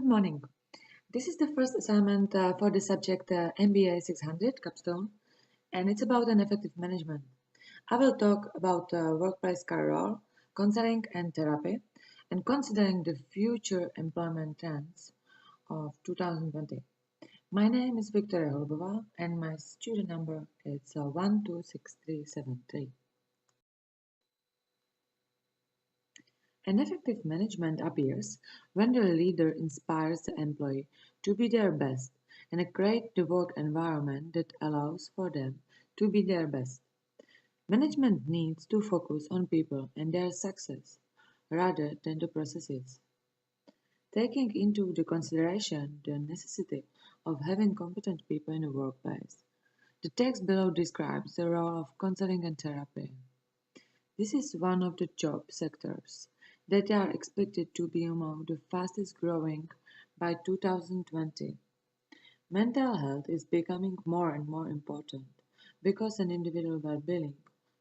Good morning. This is the first assignment for the subject MBA 600 capstone, and it's about an effective management. I will talk about workplace career role, counseling, and therapy, and considering the future employment trends of 2020. My name is Victoria Holbova, and my student number is 126373. An effective management appears when the leader inspires the employee to be their best and create the work environment that allows for them to be their best. Management needs to focus on people and their success rather than the processes, taking into the consideration the necessity of having competent people in the workplace. The text below describes the role of counseling and therapy. This is one of the job sectors that are expected to be among the fastest growing by 2020. Mental health is becoming more and more important because an individual well-being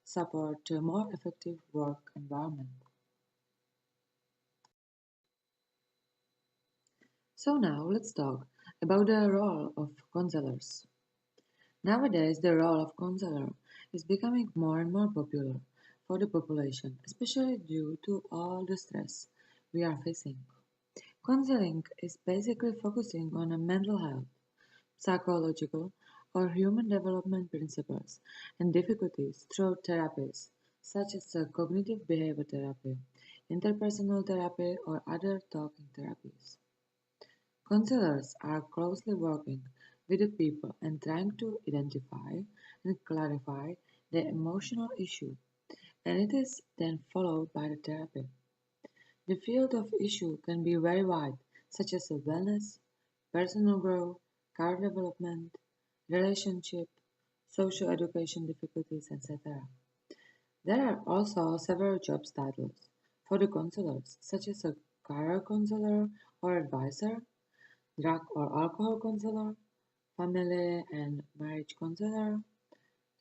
supports a more effective work environment. So now let's talk about the role of counselors. Nowadays, the role of counselor is becoming more and more popular for the population, especially due to all the stress we are facing. Counseling is basically focusing on a mental health, psychological, or human development principles and difficulties through therapies such as cognitive behavior therapy, interpersonal therapy, or other talking therapies. Counselors are closely working with the people and trying to identify and clarify the emotional issue, and it is then followed by the therapy. The field of issue can be very wide, such as wellness, personal growth, career development, relationship, social education difficulties, etc. There are also several job titles for the counselors, such as a career counselor or advisor, drug or alcohol counselor, family and marriage counselor,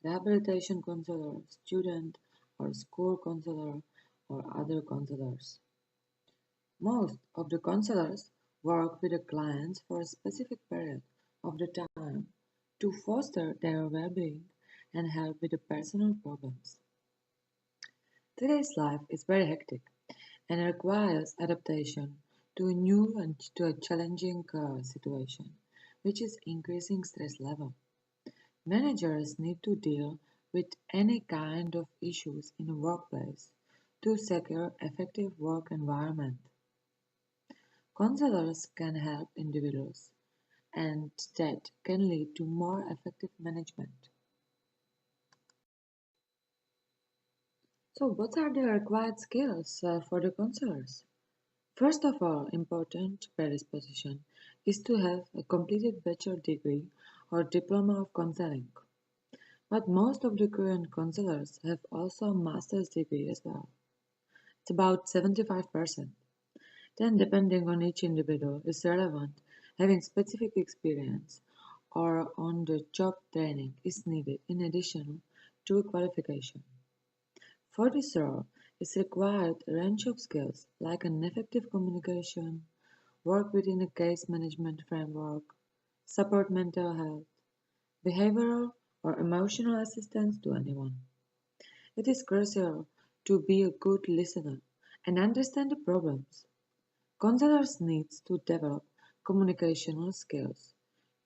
rehabilitation counselor, student or school counselor, or other counselors. Most of the counselors work with the clients for a specific period of the time to foster their well-being and help with the personal problems. Today's life is very hectic and requires adaptation to a new and to a challenging situation, which is increasing stress level. Managers need to deal with any kind of issues in a workplace to secure effective work environment. Counselors can help individuals, and that can lead to more effective management. So, what are the required skills for the counselors? First of all, important predisposition is to have a completed bachelor degree or diploma of counseling. But most of the current counselors have also a master's degree as well. It's about 75%. Then, depending on each individual, is relevant, having specific experience or on the job training is needed in addition to qualification. For this role is required a range of skills like an effective communication, work within a case management framework, support mental health, behavioral or emotional assistance to anyone. It is crucial to be a good listener and understand the problems. Counselors need to develop communicational skills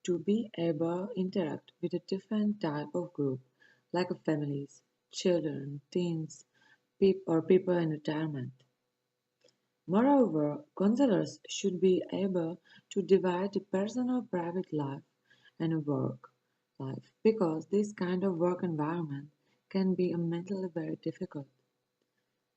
to be able to interact with a different type of group like families, children, teens, or people in retirement. Moreover, counselors should be able to divide the personal private life and work life because this kind of work environment can be mentally very difficult.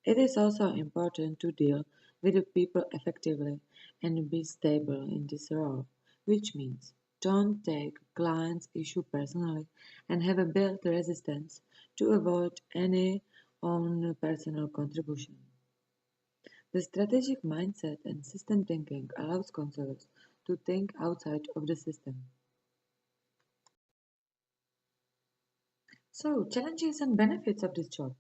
It is also important to deal with the people effectively and be stable in this role, which means don't take clients' issue personally and have a built resistance to avoid any own personal contribution. The strategic mindset and system thinking allows counselors to think outside of the system. So, challenges and benefits of this job.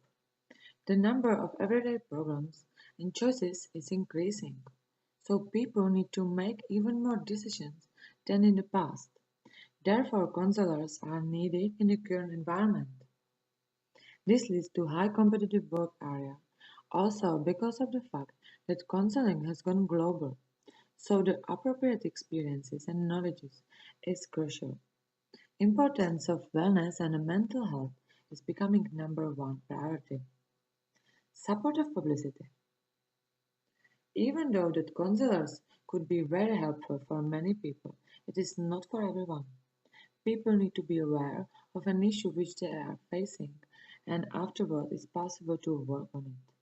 The number of everyday problems and choices is increasing. So people need to make even more decisions than in the past. Therefore, counselors are needed in the current environment. This leads to high competitive work area. Also, because of the fact that counseling has gone global, so the appropriate experiences and knowledges is crucial. Importance of wellness and mental health is becoming number one priority. Supportive publicity. Even though that counselors could be very helpful for many people, it is not for everyone. People need to be aware of an issue which they are facing, and afterward it's possible to work on it.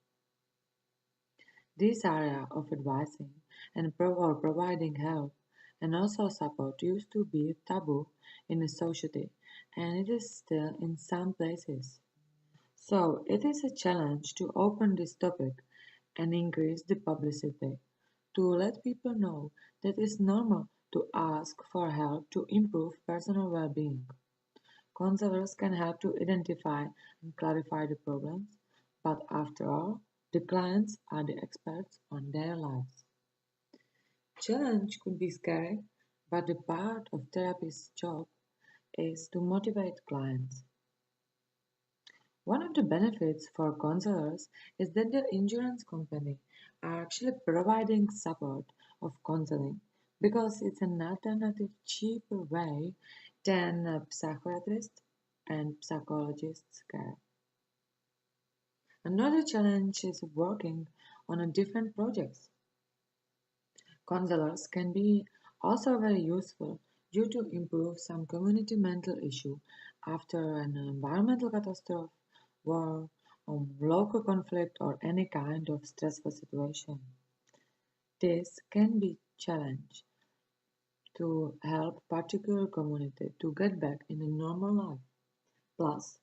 This area of advising and or providing help and also support used to be taboo in the society, and it is still in some places. So it is a challenge to open this topic and increase the publicity to let people know that it's normal to ask for help to improve personal well-being. Counselors can help to identify and clarify the problems, but after all, the clients are the experts on their lives. Challenge could be scary, but the part of therapist's job is to motivate clients. One of the benefits for counselors is that the insurance company are actually providing support of counseling because it's an alternative cheaper way than a psychiatrist and psychologists care. Another challenge is working on a different projects. Counselors can be also very useful due to improve some community mental issue after an environmental catastrophe, war, local conflict or any kind of stressful situation. This can be challenge to help particular community to get back in a normal life. Plus,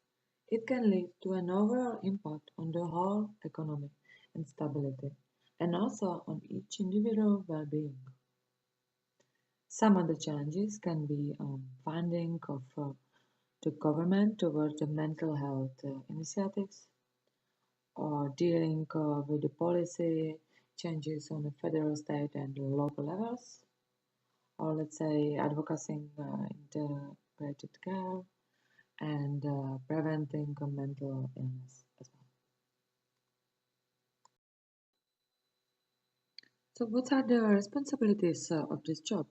it can lead to an overall impact on the whole economy and stability, and also on each individual well-being. Some of the challenges can be funding of the government towards the mental health initiatives, or dealing with the policy changes on the federal, state, and local levels, or let's say advocating integrated care and preventing mental illness as well. So, what are the responsibilities of this job?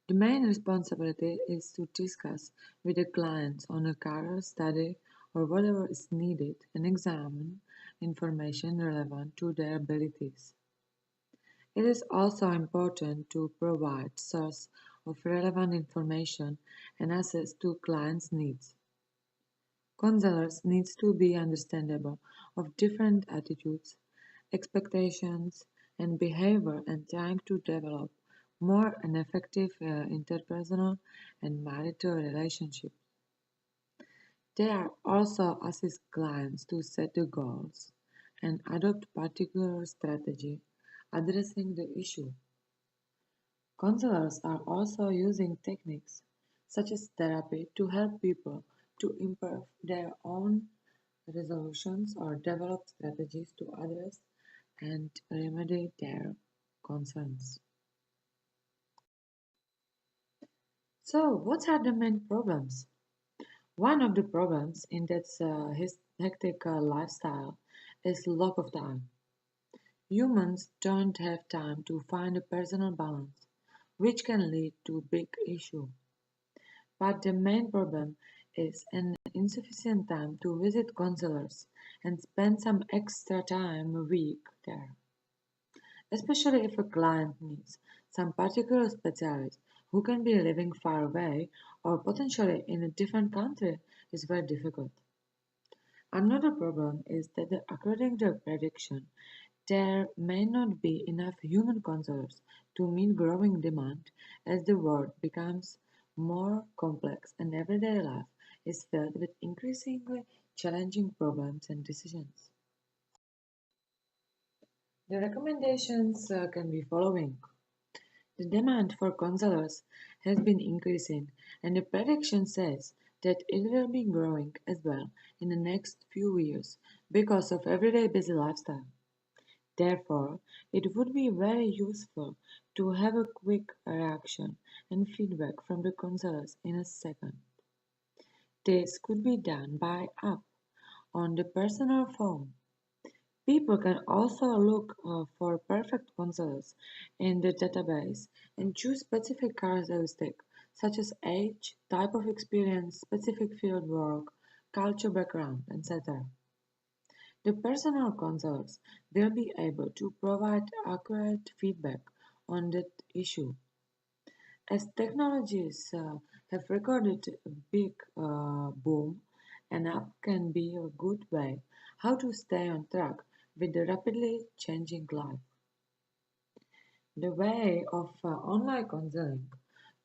The main responsibility is to discuss with the clients on a career study or whatever is needed and examine information relevant to their abilities. It is also important to provide source of relevant information and access to clients' needs. Counselors needs to be understandable of different attitudes, expectations, and behavior and trying to develop more an effective interpersonal and marital relationship. They are also assist clients to set the goals and adopt particular strategy addressing the issue. Counselors are also using techniques such as therapy to help people to improve their own resolutions or develop strategies to address and remedy their concerns. So, what are the main problems? One of the problems in that hectic lifestyle is lack of time. Humans don't have time to find a personal balance, which can lead to big issue. But the main problem is an insufficient time to visit counselors and spend some extra time a week there, especially if a client needs some particular specialist who can be living far away or potentially in a different country is very difficult. Another problem is that according to prediction, there may not be enough human counselors to meet growing demand as the world becomes more complex and everyday life is filled with increasingly challenging problems and decisions. The recommendations can be following. The demand for counselors has been increasing, and the prediction says that it will be growing as well in the next few years because of everyday busy lifestyle. Therefore, it would be very useful to have a quick reaction and feedback from the counselors in a second. This could be done by app on the personal phone. People can also look for perfect counselors in the database and choose specific characteristics such as age, type of experience, specific field work, culture background, etc. The personal counselors will be able to provide accurate feedback on that issue. As technologies have recorded a big boom, an app can be a good way how to stay on track with the rapidly changing life. The way of online counseling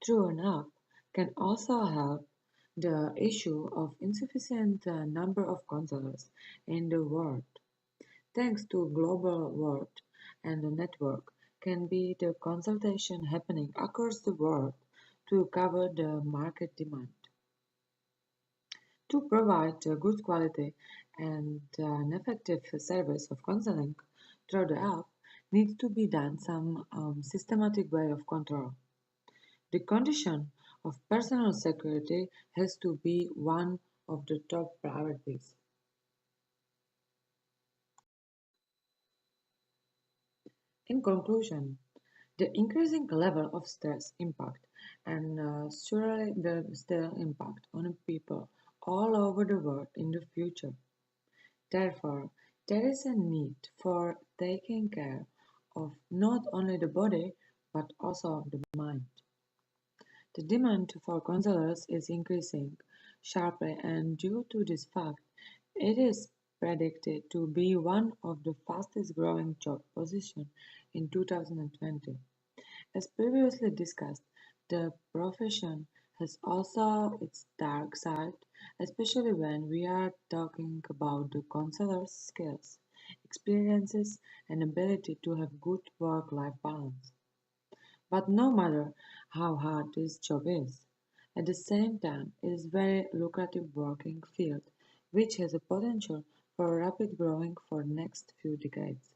through an app can also help the issue of insufficient number of counselors in the world. Thanks to global world and the network can be the consultation happening across the world to cover the market demand. To provide a good quality and an effective service of counseling through the app needs to be done some systematic way of control. The condition of personal security has to be one of the top priorities. In conclusion, the increasing level of stress impact and surely will still impact on people all over the world in the future. Therefore, there is a need for taking care of not only the body but also the mind. The demand for counselors is increasing sharply, and due to this fact, it is predicted to be one of the fastest growing job positions in 2020. As previously discussed, the profession has also its dark side, especially when we are talking about the counselor's skills, experiences, and ability to have good work-life balance. But no matter how hard this job is, at the same time it is a very lucrative working field which has a potential for rapid growing for the next few decades.